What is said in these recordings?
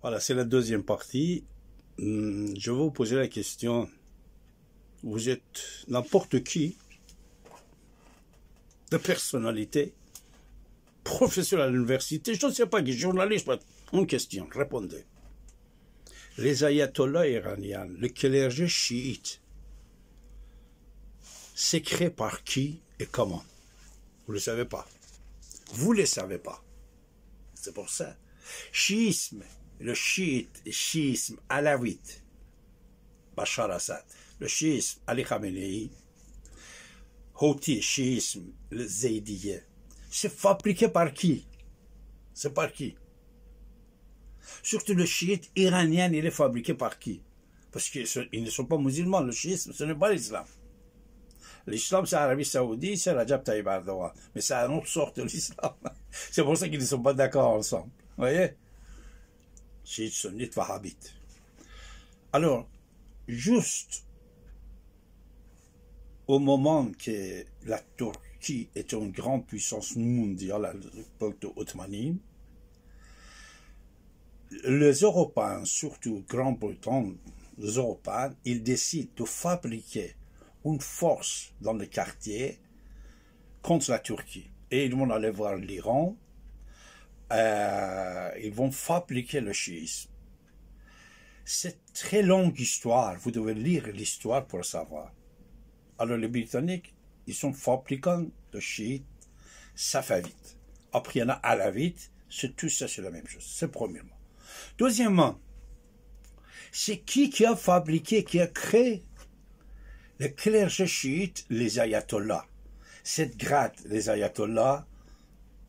Voilà, c'est la deuxième partie. Je vais vous poser la question. Vous êtes n'importe qui, de personnalité, professeur à l'université, je ne sais pas qui, journaliste, une question, répondez. Les ayatollahs iraniens, le clergé chiite, c'est créé par qui et comment? Vous ne le savez pas. Vous ne le savez pas. C'est pour ça. Chiisme, le chiisme alawite, Bachar Assad, le chiisme Ali Khamenei, Houthi, chiisme, le Zaydiyya, c'est fabriqué par qui? C'est par qui? Surtout le chiite iranien, il est fabriqué par qui? Parce qu'ils ne sont pas musulmans, le chiisme, ce n'est pas l'islam. L'islam, c'est l'Arabie Saoudite, c'est Rajab Tayyip Erdogan. Mais c'est une autre sorte de l'islam. C'est pour ça qu'ils ne sont pas d'accord ensemble. Vous voyez? Chiites, sunnites, wahhabites. Alors, juste au moment que la Turquie était une grande puissance mondiale à l'époque ottomane, les Européens, surtout Grande-Bretagne, les Européens, ils décident de fabriquer une force dans le quartier contre la Turquie. Et ils vont aller voir l'Iran, ils vont fabriquer le chiisme. C'est une très longue histoire, vous devez lire l'histoire pour le savoir. Alors les Britanniques, ils sont fabricants de chiites safavites. Après, il y en a alavites, c'est tout ça, c'est la même chose. C'est premièrement. Deuxièmement, c'est qui a fabriqué, qui a créé le clergé chiite, les ayatollahs. Cette grade, les ayatollahs,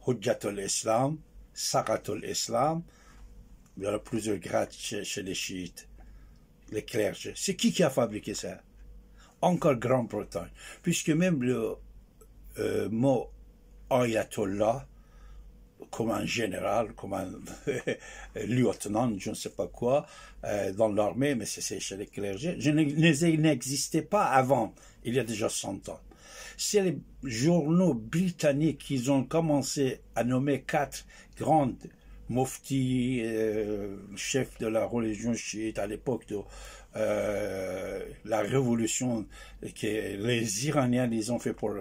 Hujjatul Islam, Saratul Islam, il y en a plusieurs grades chez les chiites, les clergés. C'est qui a fabriqué ça? Encore Grande-Bretagne. Puisque même le mot ayatollah, comme un général, comme un lieutenant, je ne sais pas quoi, dans l'armée, mais c'est chez les clergés, n'existait pas avant, il y a déjà 100 ans. C'est les journaux britanniques qui ont commencé à nommer 4 grandes muftis, chefs de la religion chiite à l'époque de la révolution que les Iraniens ils ont fait pour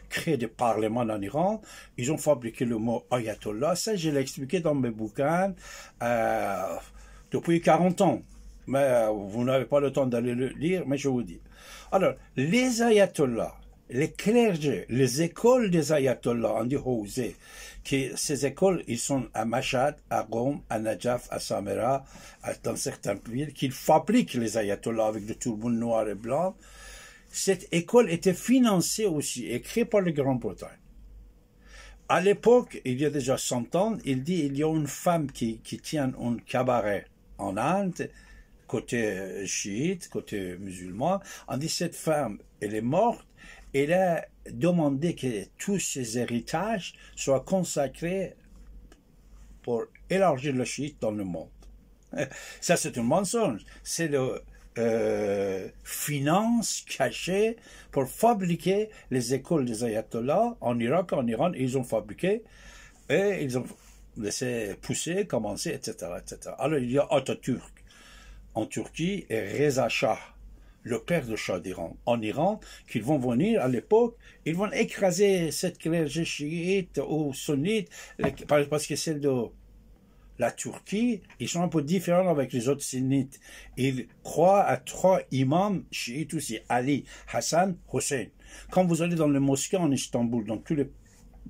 créer des parlements en Iran. Ils ont fabriqué le mot ayatollah. Ça, je l'ai expliqué dans mes bouquins depuis 40 ans. Mais vous n'avez pas le temps d'aller le lire, mais je vous dis. Alors, les ayatollahs, les clergés, les écoles des ayatollahs, on dit Houzé, que ces écoles, ils sont à Mashhad, à Qom, à Najaf, à Samara, dans certaines villes, qu'ils fabriquent les ayatollahs avec des turbans noirs et blancs. Cette école était financée aussi et créée par la Grande-Bretagne. À l'époque, il y a déjà 100 ans, il y a une femme qui tient un cabaret en Inde, côté chiite, côté musulman. On dit cette femme, elle est morte, elle a demandé que tous ses héritages soient consacrés pour élargir le chiite dans le monde. Ça, c'est un mensonge. C'est le finance cachée pour fabriquer les écoles des ayatollahs en Irak, en Iran. Ils ont fabriqué et ils ont laissé pousser, commencer, etc., etc. Alors, il y a Atatürk en Turquie et Reza Shah, le père de Shah d'Iran, en Iran, qu'ils vont venir à l'époque, ils vont écraser cette clergé chiite ou sunnite, parce que c'est de la Turquie, ils sont un peu différents avec les autres sunnites. Ils croient à 3 imams chiites aussi, Ali, Hassan, Hussein. Quand vous allez dans les mosquées en Istanbul, dans tous les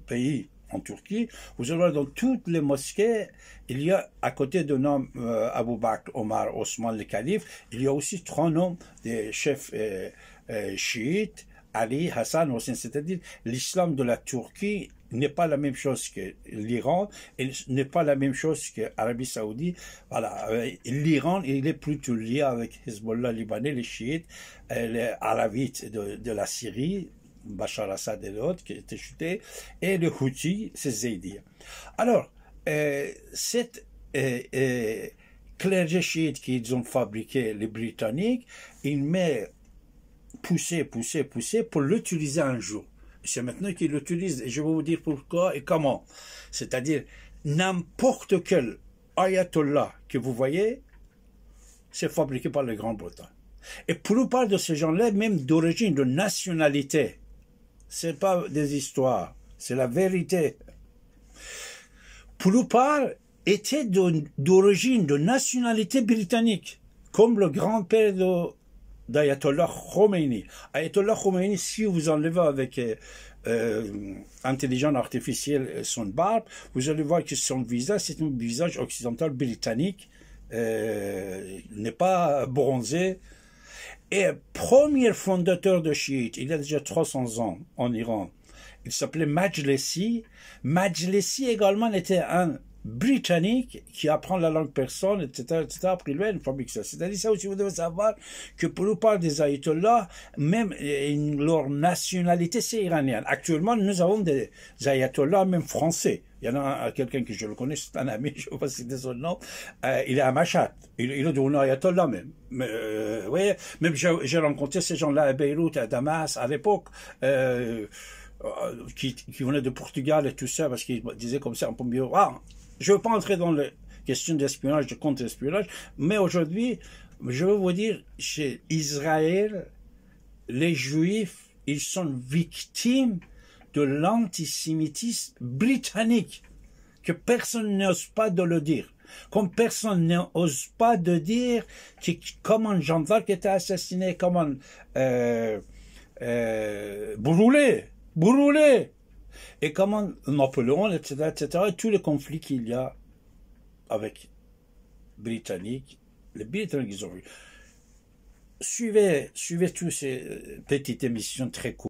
pays en Turquie, vous allez voir dans toutes les mosquées, il y a à côté de nom Abu Bakr, Omar, Osman, le calife, il y a aussi 3 noms des chefs chiites, Ali, Hassan, Hussein, c'est-à-dire l'islam de la Turquie n'est pas la même chose que l'Iran, et n'est pas la même chose que l'Arabie Saoudite. Voilà, l'Iran, il est plutôt lié avec Hezbollah libanais, les chiites, les alavites de la Syrie, Bachar Assad et l'autre qui étaient chutés, et le Houthi, c'est Zaydiyya. Alors, cette clergé chiite qu'ils ont fabriqué, les Britanniques, ils mettent pousser pour l'utiliser un jour. C'est maintenant qu'ils l'utilisent et je vais vous dire pourquoi et comment. C'est-à-dire, n'importe quel ayatollah que vous voyez, c'est fabriqué par la Grande-Bretagne. Et pour la plupart de ces gens-là, même d'origine, de nationalité, c'est pas des histoires, c'est la vérité. Pour la plupart, étaient d'origine, de nationalité britannique, comme le grand-père d'Ayatollah Khomeini. Ayatollah Khomeini, si vous enlevez avec intelligence artificielle son barbe, vous allez voir que son visage, c'est un visage occidental britannique, n'est pas bronzé. Et premier fondateur de chiites, il y a déjà 300 ans en Iran, il s'appelait Majlesi. Majlesi également était un Britannique qui apprend la langue persane, etc., etc., après lui, une fabrique ça. C'est-à-dire, ça aussi, vous devez savoir que pour la plupart des ayatollahs, même leur nationalité, c'est iranien. Actuellement, nous avons des ayatollahs, même français. Il y en a quelqu'un que je le connais, c'est un ami, je ne vais pas citer son nom, il est à Mashhad. Il est devenu ayatollah même. Oui, même j'ai rencontré ces gens-là à Beyrouth, à Damas, à l'époque, qui venaient de Portugal et tout ça, parce qu'ils disaient comme ça un peu mieux. Ah, je ne veux pas entrer dans les questions d'espionnage, de contre-espionnage, mais aujourd'hui, je veux vous dire, chez Israël, les Juifs, ils sont victimes de l'antisémitisme britannique, que personne n'ose pas de le dire. Comme personne n'ose pas de dire que comment Jean d'Arc était assassiné, comment brûlé, et comment Napoléon, etc., etc., tous les conflits qu'il y a avec Britanniques, les Britanniques, ils ont vu. Suivez toutes ces petites émissions très courtes.